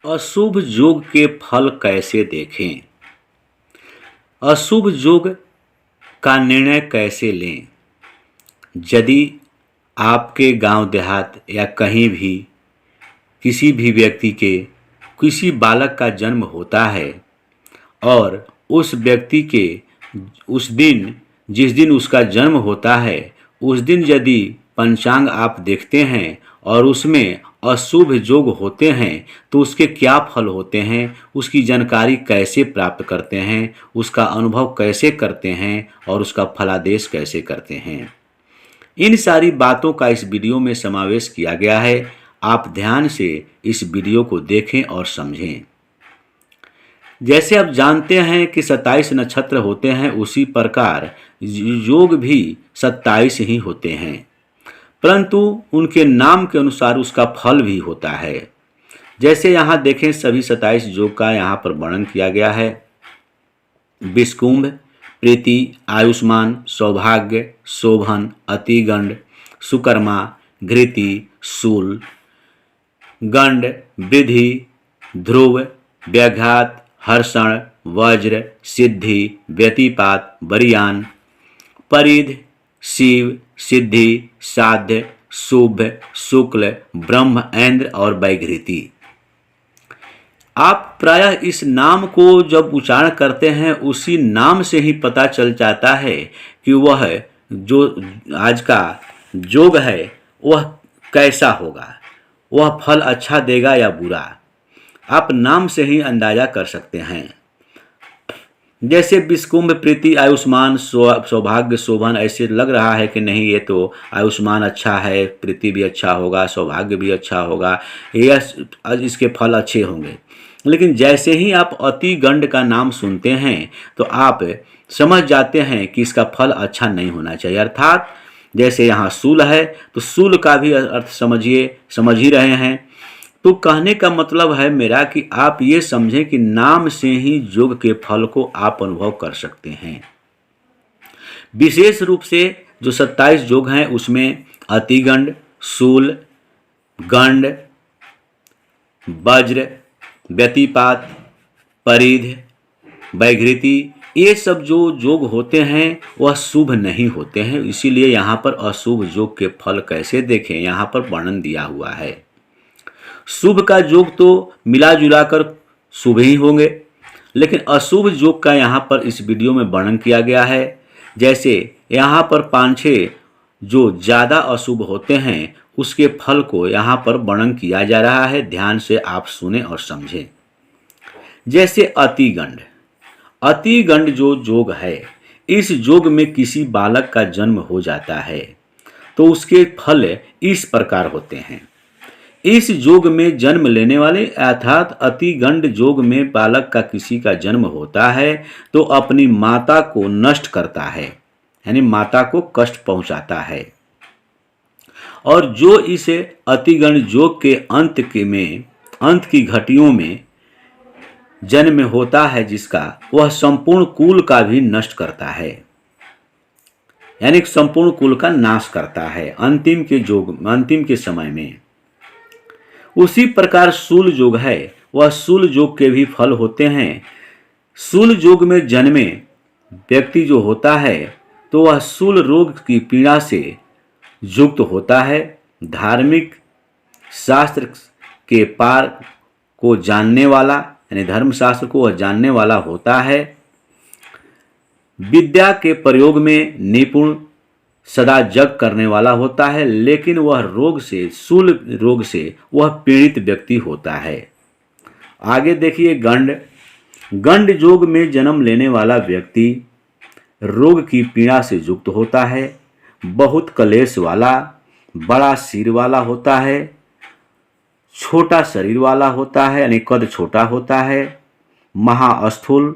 अशुभ योग के फल कैसे देखें? अशुभ योग का निर्णय कैसे लें? यदि आपके गांव देहात या कहीं भी किसी भी व्यक्ति के किसी बालक का जन्म होता है और उस व्यक्ति के उस दिन जिस दिन उसका जन्म होता है उस दिन यदि पंचांग आप देखते हैं और उसमें अशुभ योग होते हैं तो उसके क्या फल होते हैं, उसकी जानकारी कैसे प्राप्त करते हैं, उसका अनुभव कैसे करते हैं और उसका फलादेश कैसे करते हैं। इन सारी बातों का इस वीडियो में समावेश किया गया है। आप ध्यान से इस वीडियो को देखें और समझें। जैसे आप जानते हैं कि 27 नक्षत्र होते हैं, उसी प्रकार योग भी 27 ही होते हैं, परंतु उनके नाम के अनुसार उसका फल भी होता है। जैसे यहाँ देखें, सभी 27 योग का यहाँ पर वर्णन किया गया है। विषकुंभ, प्रीति, आयुष्मान, सौभाग्य, शोभन, अतिगंड, सुकर्मा, घृति, शूल, गंड, वृद्धि, ध्रुव, व्याघात, हर्षण, वज्र, सिद्धि, व्यतिपात, वरियान, परिध, शिव, सिद्धि, साध्य, शुभ, शुक्ल, ब्रह्म, इंद्र और वैघृति। आप प्रायः इस नाम को जब उच्चारण करते हैं उसी नाम से ही पता चल जाता है कि वह जो आज का योग है वह कैसा होगा, वह फल अच्छा देगा या बुरा। आप नाम से ही अंदाजा कर सकते हैं। जैसे विषकुंभ, प्रीति, आयुष्मान, सौभाग्य, शोभन, ऐसे लग रहा है कि नहीं ये तो आयुष्मान अच्छा है, प्रीति भी अच्छा होगा, सौभाग्य भी अच्छा होगा, यह इसके फल अच्छे होंगे। लेकिन जैसे ही आप अतिगंड का नाम सुनते हैं तो आप समझ जाते हैं कि इसका फल अच्छा नहीं होना चाहिए। अर्थात जैसे यहाँ शूल है तो शूल का भी अर्थ समझ ही रहे हैं। तो कहने का मतलब है मेरा कि आप ये समझें कि नाम से ही योग के फल को आप अनुभव कर सकते हैं। विशेष रूप से जो 27 योग हैं उसमें अतिगंड, शूल, गंड, वज्र, व्यतिपात, परिध, वैघृति, ये सब जो योग होते हैं वह शुभ नहीं होते हैं। इसीलिए यहाँ पर अशुभ योग के फल कैसे देखें यहाँ पर वर्णन दिया हुआ है। शुभ का योग तो मिला जुला कर शुभ ही होंगे, लेकिन अशुभ योग का यहाँ पर इस वीडियो में वर्णन किया गया है। जैसे यहाँ पर 5-6 जो ज़्यादा अशुभ होते हैं उसके फल को यहाँ पर वर्णन किया जा रहा है। ध्यान से आप सुने और समझें। जैसे अतिगंड जो योग है, इस योग में किसी बालक का जन्म हो जाता है तो उसके फल इस प्रकार होते हैं। इस योग में जन्म लेने वाले अर्थात अतिगंड योग में बालक का किसी का जन्म होता है तो अपनी माता को नष्ट करता है, यानी माता को कष्ट पहुंचाता है। और जो इस अतिगंड योग के अंत की घटियों में जन्म होता है जिसका, वह संपूर्ण कुल का भी नष्ट करता है, यानी संपूर्ण कुल का नाश करता है अंतिम के समय में। उसी प्रकार शूल योग है, वह शूल योग के भी फल होते हैं। शूल योग में जन्मे व्यक्ति जो होता है तो वह शूल रोग की पीड़ा से युक्त होता है। धार्मिक शास्त्र के पार को जानने वाला, यानी धर्मशास्त्र को वह जानने वाला होता है। विद्या के प्रयोग में निपुण, सदा जग करने वाला होता है, लेकिन वह शूल रोग से वह पीड़ित व्यक्ति होता है। आगे देखिए, गंड योग में जन्म लेने वाला व्यक्ति रोग की पीड़ा से युक्त होता है, बहुत कलेश वाला, बड़ा सिर वाला होता है, छोटा शरीर वाला होता है, यानी कद छोटा होता है, महास्थूल,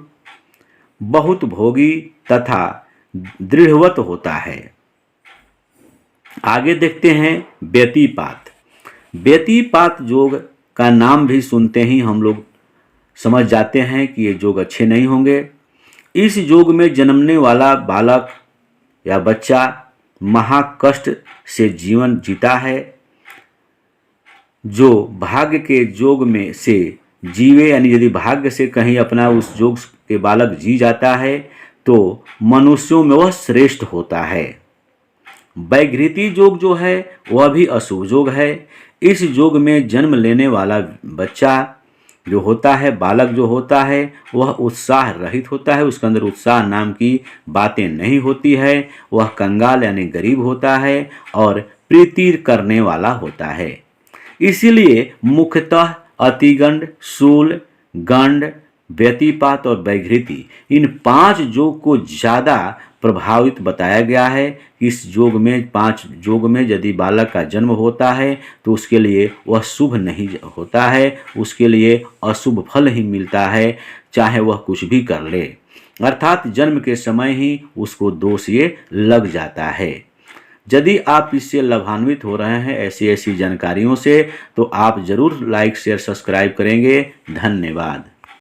बहुत भोगी तथा दृढ़वत होता है। आगे देखते हैं व्यतिपात योग का नाम भी सुनते ही हम लोग समझ जाते हैं कि ये योग अच्छे नहीं होंगे। इस योग में जन्मने वाला बालक या बच्चा महाकष्ट से जीवन जीता है। जो भाग्य के योग में से जीवे यानी यदि भाग्य से कहीं अपना उस योग के बालक जी जाता है तो मनुष्यों में वह श्रेष्ठ होता है। वैघृति योग जो है वह भी अशुभ योग है। इस योग में जन्म लेने वाला बच्चा जो होता है, बालक जो होता है, वह उत्साह रहित होता है, उसके अंदर उत्साह नाम की बातें नहीं होती है, वह कंगाल यानी गरीब होता है और प्रीति करने वाला होता है। इसीलिए मुख्यतः अतिगंड, शूल, गंड, व्यतिपात और वैघृति इन 5 योग को ज़्यादा प्रभावित बताया गया है। इस योग में 5 योग में यदि बालक का जन्म होता है तो उसके लिए वह शुभ नहीं होता है, उसके लिए अशुभ फल ही मिलता है, चाहे वह कुछ भी कर ले, अर्थात जन्म के समय ही उसको दोष ये लग जाता है। यदि आप इससे लाभान्वित हो रहे हैं ऐसी जानकारियों से, तो आप ज़रूर लाइक शेयर सब्सक्राइब करेंगे। धन्यवाद।